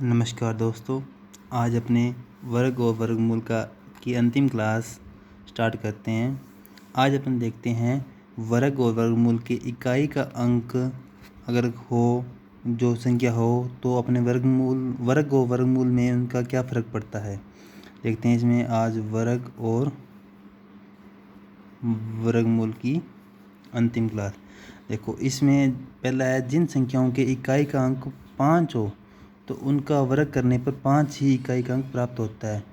नमस्कार दोस्तों, आज अपने वर्ग और वर्गमूल की अंतिम क्लास स्टार्ट करते हैं। आज अपन देखते हैं वर्ग और वर्गमूल की इकाई का अंक अगर हो, जो संख्या हो, तो अपने वर्ग और वर्गमूल में उनका क्या फ़र्क पड़ता है। देखते हैं इसमें आज वर्ग और वर्गमूल की अंतिम क्लास। देखो, इसमें पहला है, जिन संख्याओं के इकाई का अंक 5 हो तो उनका वर्ग करने पर 5 ही इकाई का अंक प्राप्त होता है।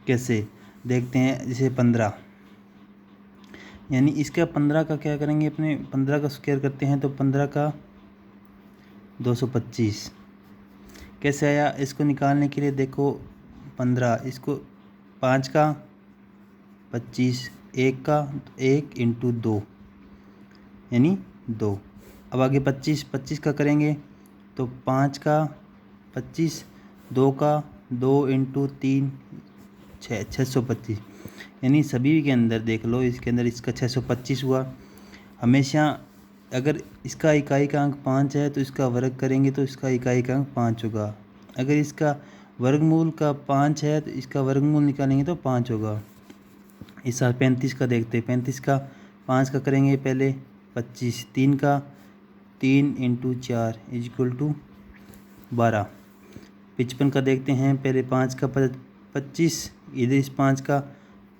कैसे, देखते हैं। जैसे 15, यानी इसका 15 का क्या करेंगे, अपने 15 का स्क्वायर करते हैं तो 15 का 225। कैसे आया, इसको निकालने के लिए देखो 15, इसको 5 का 25, 1 का 1 इंटू 2 यानी 2। अब आगे 25 का करेंगे तो 5 का 25, 2 का 2 इंटू 3 625। यानी सभी के अंदर देख लो, इसके अंदर इसका 625 हुआ। हमेशा अगर इसका इकाई का अंक 5 है तो इसका वर्ग करेंगे तो इसका इकाई का अंक 5 होगा। अगर इसका वर्गमूल का 5 है तो इसका वर्गमूल निकालेंगे तो 5 होगा। इस साल 35 का देखते हैं। 35 का 5 का करेंगे पहले 25, 3 का 3 इंटू 4 इक्वल टू 12। 55 का देखते हैं, पहले 5 का 25, इधर इस 5 का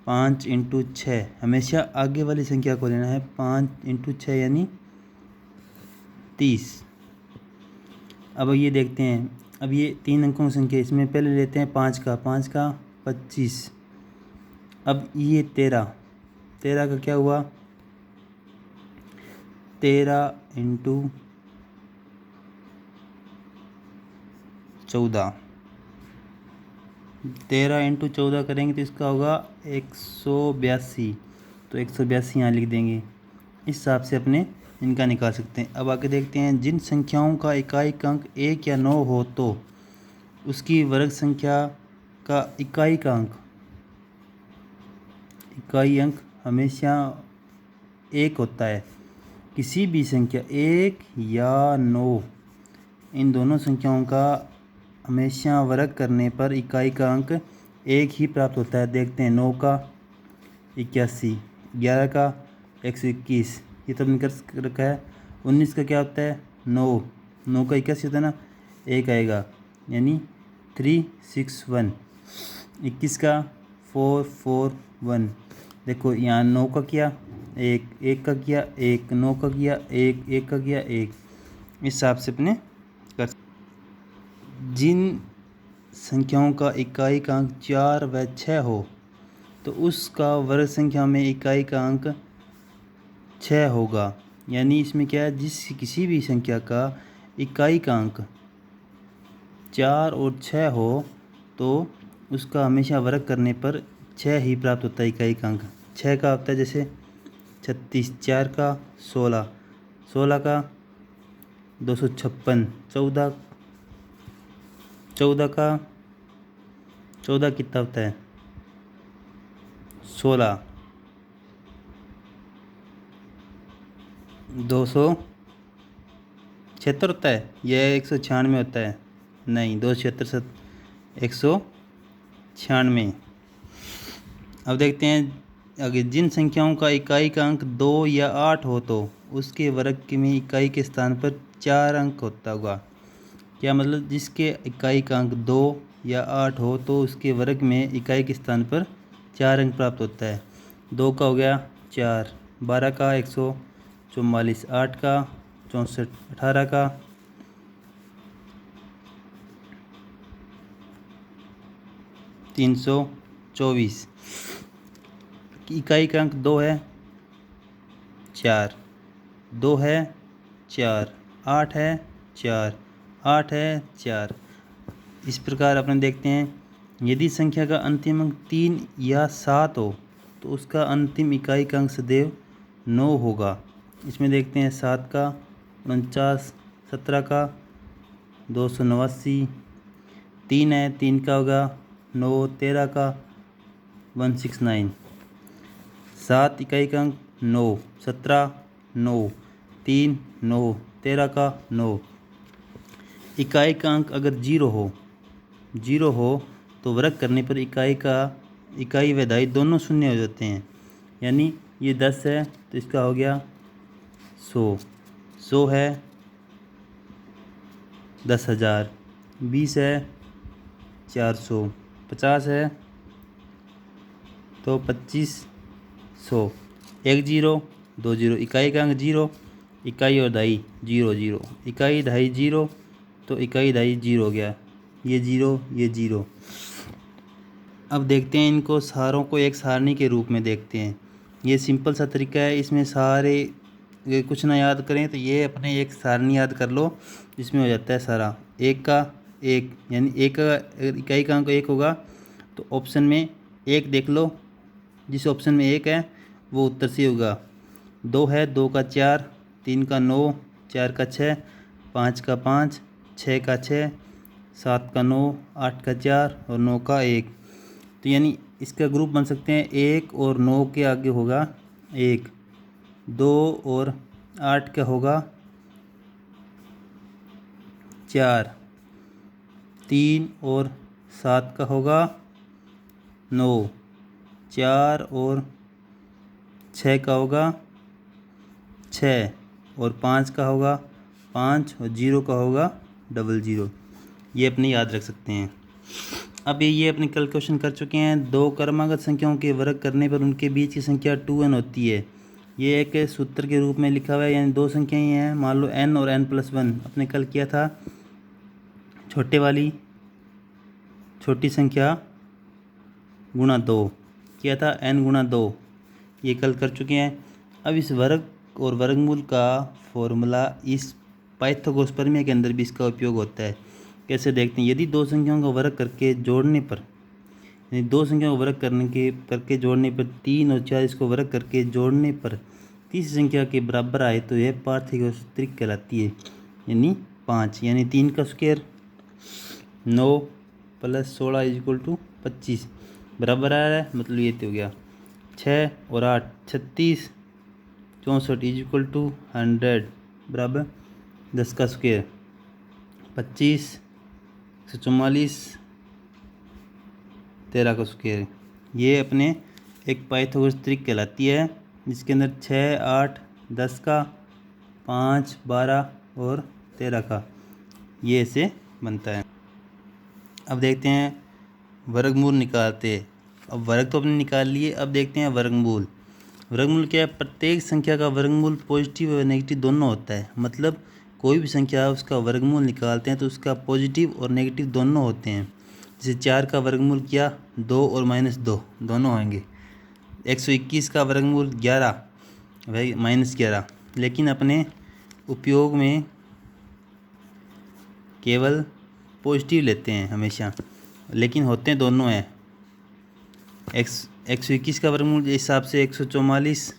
5 इंटू 6। हमेशा आगे वाली संख्या को लेना है, 5 इंटू 6 यानी 30। अब ये देखते हैं, अब ये 3 अंकों की संख्या, इसमें पहले लेते हैं 5 का 25। अब ये 13 का क्या हुआ, 13 इंटू 14। 13 इंटू 14 करेंगे तो इसका होगा 182। तो 182 यहाँ लिख देंगे। इस हिसाब से अपने इनका निकाल सकते हैं। अब आगे देखते हैं, जिन संख्याओं का इकाई का अंक 1 या 9 हो तो उसकी वर्ग संख्या का इकाई अंक हमेशा 1 होता है। किसी भी संख्या 1 या 9, इन दोनों संख्याओं का हमेशा वर्ग करने पर इकाई का अंक 1 ही प्राप्त होता है। देखते हैं, 9 का 81, 11 का 121, ये तो निकल रखा है। 19 का क्या होता है, 9 का 81 होता है ना, 1 आएगा यानी 361। 21 का 441। देखो यहाँ 9 का किया 1 का किया 1, 9 का किया 1 का किया 1। इस हिसाब से अपने कर। जिन संख्याओं का इकाई का अंक 4 व 6 हो तो उसका वर्ग संख्या में इकाई का अंक 6 होगा। यानी इसमें क्या है, किसी भी संख्या का इकाई का अंक 4 और 6 हो तो उसका हमेशा वर्ग करने पर 6 ही प्राप्त होता है इकाई का अंक। 6 का होता है जैसे 36, 4 का 16, 16 का 256, 14 का 14 कितना होता है, 16, 276 होता है। यह 196 होता है, नहीं 276 196। अब देखते हैं आगे, जिन संख्याओं का इकाई का अंक 2 या 8 हो तो उसके वर्ग में इकाई के स्थान पर 4 अंक होता होगा। क्या मतलब, जिसके इकाई का अंक 2 या 8 हो तो उसके वर्ग में इकाई के स्थान पर 4 अंक प्राप्त होता है। 2 का हो गया 4, 12 का 144, 8 का 64, 18 का 324। इकाई का अंक 2 है 4, 2 है 4, 8 है 4, 8 है 4। इस प्रकार अपने देखते हैं, यदि संख्या का अंतिम अंक 3 या 7 हो तो उसका अंतिम इकाई का अंक सदैव 9 होगा। इसमें देखते हैं 7 का 49, 17 का 289, 3 है 3 का होगा 9, 13 का 169। 7 इकाई का अंक 9, 17 9, 3 9, 13 का 9। इकाई का अंक अगर 0 हो जीरो हो तो वर्ग करने पर इकाई व इकाई दोनों शून्य हो जाते हैं। यानी ये 10 है तो इसका हो गया 100 है 10,000, 20 है 400, 50 है तो 2500, एक जीरो दो जीरो, इकाई का अंक जीरो, इकाई और दहाई जीरो जीरो, इकाई दहाई जीरो तो इकाई दहाई जीरो हो गया, ये जीरो। अब देखते हैं इनको सारों को एक सारणी के रूप में देखते हैं। ये सिंपल सा तरीका है, इसमें सारे कुछ ना याद करें तो ये अपने एक सारणी याद कर लो जिसमें हो जाता है सारा एक का एक, यानी एक का इकाई का अंक एक होगा तो ऑप्शन में एक देख लो, जिस ऑप्शन में एक है वो उत्तर से होगा। दो है, दो का चार, तीन का नौ, चार का छः, पाँच का पाँच, छः का छः, सात का नौ, आठ का चार और नौ का एक। तो यानी इसका ग्रुप बन सकते हैं एक और नौ के आगे होगा एक, दो और आठ का होगा चार, तीन और सात का होगा नौ, चार और छः का होगा छः और पाँच का होगा पाँच और जीरो का होगा डबल जीरो। ये अपने याद रख सकते हैं। अब ये अपने कल क्वेश्चन कर चुके हैं। दो क्रमागत संख्याओं के वर्ग करने पर उनके बीच की संख्या 2n होती है। ये एक सूत्र के रूप में लिखा हुआ है, यानी दो संख्याएं हैं, मान लो n और n+1। अपने कल किया था छोटे वाली छोटी संख्या गुणा दो, किया था n गुणा दो, ये कल कर चुके हैं। अब इस वर्ग और वर्गमूल का फॉर्मूला इस पाइथागोरस प्रमेय के अंदर भी इसका उपयोग होता है। कैसे देखते हैं, यदि दो संख्याओं का वर्ग करके जोड़ने पर, यानी दो संख्याओं को वर्ग करके जोड़ने पर 3 और 4 इसको वर्ग करके जोड़ने पर तीसरी संख्या के बराबर आए तो यह पाइथागोरस त्रिक कहलाती है, यानी 5। यानी 3 का स्क्वायर 9 + 16 = 25 बराबर आ रहा है, मतलब ये तो हो गया 6 और 8 36, 64 = 100 बराबर 10 का स्क्वायर 25, 144, 13 का स्क्वायर। ये अपने एक पाइथागोरस त्रिक कहलाती है, जिसके अंदर 6, 8, 10 का, 5, 12 और 13 का, ये ऐसे बनता है। अब देखते हैं वर्गमूल निकालते हैं। अब वर्ग तो अपने निकाल लिए, अब देखते हैं वर्गमूल। वर्गमूल क्या है, प्रत्येक संख्या का वर्गमूल पॉजिटिव और नेगेटिव दोनों होता है। मतलब कोई भी संख्या उसका वर्गमूल निकालते हैं तो उसका पॉजिटिव और नेगेटिव दोनों होते हैं। जैसे 4 का वर्गमूल किया 2 और -2 दोनों होंगे। 121 का वर्गमूल 11 वही -11। लेकिन अपने उपयोग में केवल पॉजिटिव लेते हैं हमेशा, लेकिन होते हैं दोनों हैं। 121 का वर्गमूल के हिसाब से 144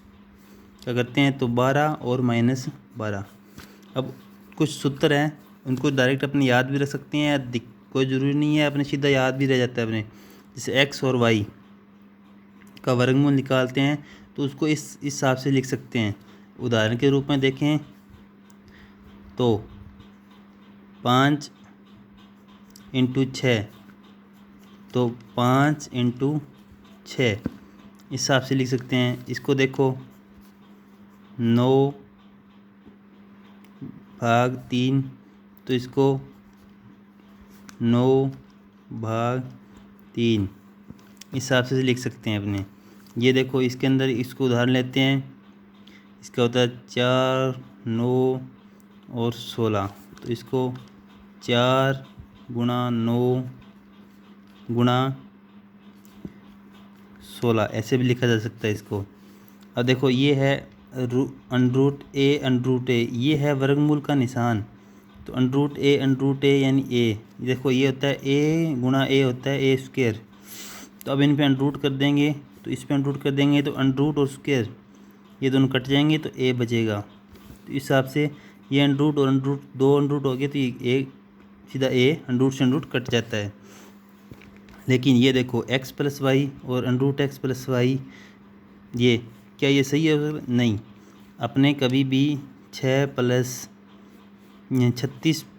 का करते हैं तो 12 और -12। अब कुछ सूत्र हैं उनको डायरेक्ट अपने याद भी रख सकते हैं, कोई ज़रूरी नहीं है, अपने सीधा याद भी रह जाता है अपने। जैसे x और y का वर्गमूल निकालते हैं तो उसको इस हिसाब से लिख सकते हैं। उदाहरण के रूप में देखें तो 5 × 6 तो 5 × 6 इस हिसाब से लिख सकते हैं। इसको देखो 9/3 तो इसको 9/3 इस हिसाब से लिख सकते हैं अपने। ये देखो इसके अंदर इसको उदाहरण लेते हैं, इसका होता है 4, 9 और 16 तो इसको 4 × 9 × 16 ऐसे भी लिखा जा सकता है इसको। अब देखो ये है √a ये है वर्गमूल का निशान। तो √a यानी a, देखो ये होता है a × a होता है a²। तो अब इन पे अंडरूट कर देंगे तो इस पे अंडरूट कर देंगे तो अंडरूट और स्क्वायर ये दोनों कट जाएंगे तो a बचेगा। तो इस हिसाब से ये अंडरूट और अंडरूट दो अंडरूट हो गए तो ये सीधा a अंडरूट से अंडरूट कट जाता है। लेकिन ये देखो x + y और √x + y, ये क्या ये सही है? नहीं, अपने कभी भी 36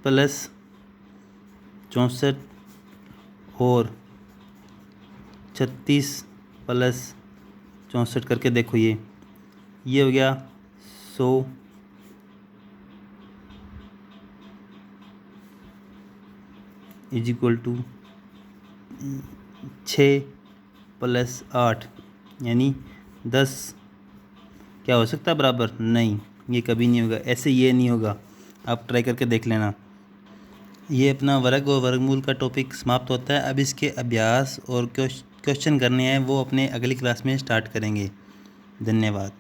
+ 64 और 36 प्लस 64 करके देखो, ये हो गया 100 इज इक्वल टू 6 प्लस 8 यानी 10। क्या हो सकता है बराबर? नहीं, ये कभी नहीं होगा, ऐसे ये नहीं होगा। आप ट्राई करके देख लेना। ये अपना वर्ग और वर्गमूल का टॉपिक समाप्त होता है। अब इसके अभ्यास और क्वेश्चन करने हैं, वो अपने अगली क्लास में स्टार्ट करेंगे। धन्यवाद।